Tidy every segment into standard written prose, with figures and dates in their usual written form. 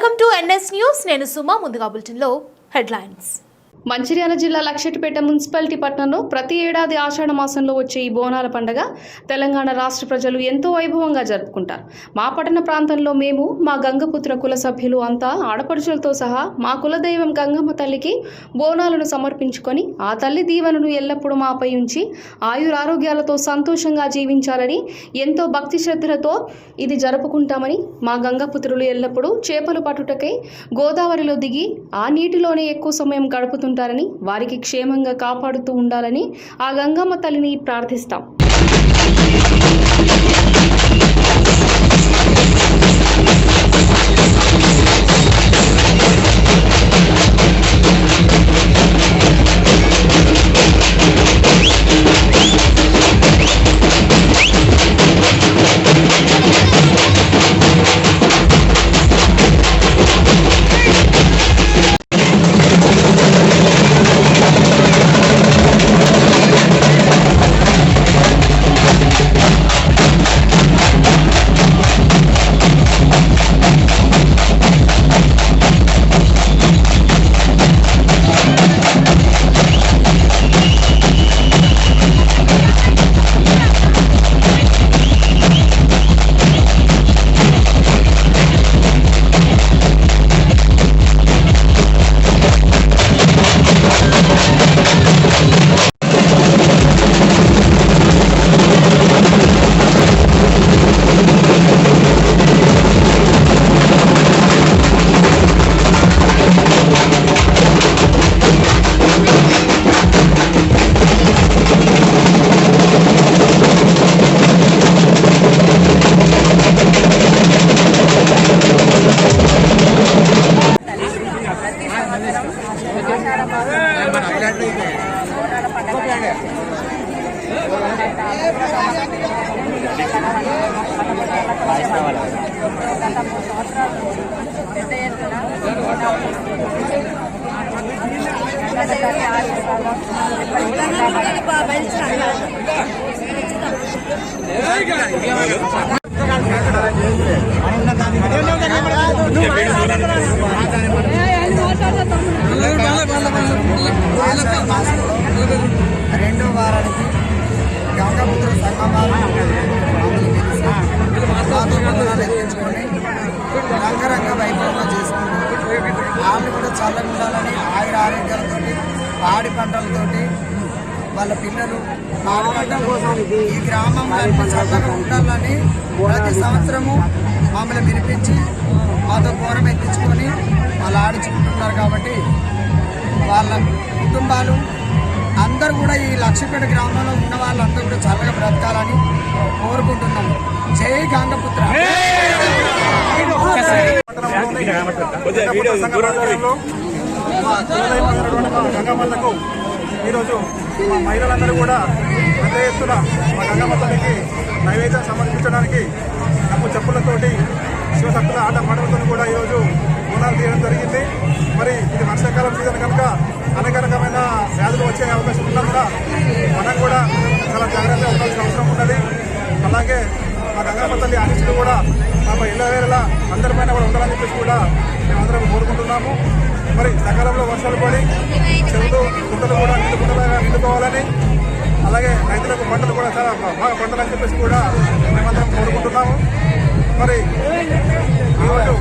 Welcome to NS news. నేను సుమా. ముందుగా బులెటిన్లో హెడ్లైన్స్. మంచిర్యాల జిల్లా లక్షెట్టిపేట మున్సిపాలిటీ పట్టణంలో ప్రతి ఏడాది ఆషాఢ మాసంలో వచ్చే ఈ బోనాల పండుగ తెలంగాణ రాష్ట్ర ప్రజలు ఎంతో వైభవంగా జరుపుకుంటారు. మా పట్టణ ప్రాంతంలో మేము మా గంగపుత్ర కుల సభ్యులు అంతా ఆడపడుచులతో సహా మా కులదైవం గంగమ్మ తల్లికి బోనాలను సమర్పించుకొని ఆ తల్లి దీవెనను ఎల్లప్పుడూ మాపై ఉంచి ఆయురారోగ్యాలతో సంతోషంగా జీవించాలని ఎంతో భక్తి శ్రద్ధలతో ఇది జరుపుకుంటామని, మా గంగపుత్రులు ఎల్లప్పుడూ చేపలు పట్టుటకై గోదావరిలో దిగి ఆ నీటిలోనే ఎక్కువ సమయం గడుపుతుంటారని, వారికి క్షేమంగా కాపాడుతూ ఉండాలని ఆ గంగమ్మ తల్లిని ప్రార్థిస్తాం. రెండో వారానికి గంగపుత్ర సంగమాలు ఎత్తించుకొని రంగరంగ వైభవంగా చేసుకుంటారు. వాళ్ళు కూడా చల్లగా ఉండాలని ఆయుర ఆరోగ్యాలతో పాడి పంటలతోటి వాళ్ళ పిల్లలు పాడి పంటల కోసం ఈ గ్రామంలో చల్లగా ఉండాలని ప్రతి సంవత్సరము మమ్మల్ని పిలిపించి మాతో పూరం ఎత్తించుకొని వాళ్ళు ఆడించుకుంటున్నారు. కాబట్టి వాళ్ళ కుటుంబాలు అందరూ కూడా ఈ లక్షపేట గ్రామంలో ఉన్న వాళ్ళందరూ కూడా చల్లగా బ్రతకాలని కోరుకుంటున్నాము. జై గంగపుత్ర. గంగమ్మలకు ఈరోజు మా మహిళలందరూ కూడా పెద్ద ఎత్తున మా గంగమ్మ తల్లికి నైవేద్యం సమర్పించడానికి నమ్ము చెప్పులతోటి శివశక్తుల ఆట పాటలతో కూడా ఈరోజు బోనాలు తీయడం జరిగింది. మరి ఇది వర్షాకాలం సీజన్ కనుక అనేక రకమైన వ్యాధులు వచ్చే అవకాశం ఉన్నా కూడా మనం కూడా చాలా జాగ్రత్తగా ఉండాల్సిన అవసరం ఉన్నది. అలాగే మా గంగమ్మ తల్లి ఆశీస్సులు కూడా మా ఇళ్ళ వేళ అందరిపైన కూడా ఉండాలని చెప్పేసి కూడా మేమందరం కోరుకుంటున్నాము. మరి సకాలంలో వర్షాలు పడి చెరువులు గుంటలు కూడా గుంటలుగా నిండుకోవాలని, అలాగే రైతులకు పంటలు కూడా చాలా బాగా పండాలని చెప్పేసి కూడా మేమందరం కోరుకుంటున్నాము. మరి ఈరోజు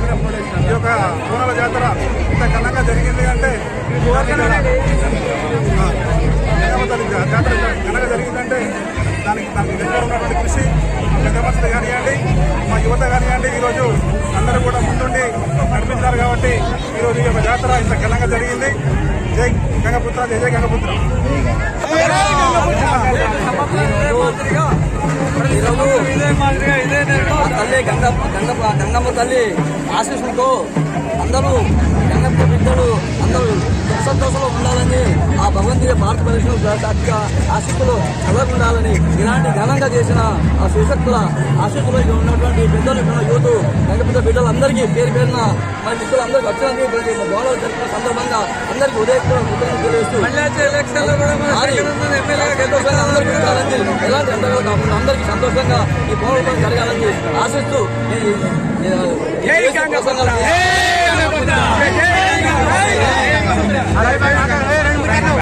ఈ యొక్క బోనాల జాతర ఇంత ఘనంగా జరిగింది అంటే జాతర ఘనంగా జరిగిందంటే దానికి దగ్గర ఉన్నటువంటి కృషి పెద్దమనుషులు కానివ్వండి, మా యువత కానివ్వండి, ఈరోజు అందరూ కూడా ముందుండి నడిపించారు. కాబట్టి ఈరోజు ఈ యొక్క జాతర ఇంత ఘనంగా జరిగింది. జై గంగపుత్ర, జై జై గంగపుత్ర. తల్లి గంగమ్మ తల్లి ఆశీస్సులతో అందరూ గంగమ్మ బిడ్డలు అందరూ సంతోషంలో ఉండాలని, ఆ భగవంతుడి భారతదేశం ఆశీస్సులు చల్లగా ఉండాలని, ఇలాంటి ఘనంగా చేసిన ఆ శివశక్తుల ఆశీస్సులో ఉన్నటువంటి పెద్దలు యూత్ గంగపెద్ద బిడ్డలందరికీ పేరు పేరున మరి మిత్రులందరికీ వచ్చినందుకు గౌరవ జరిపిన సందర్భంగా అందరికీ తెలియజేస్తూ అందరికీ ఉండాలని, ఎలాంటి ఎంతగా కాకుండా అందరికీ సంతోషంగా ఈ పౌరులతో జరగాలని ఆశిస్తూ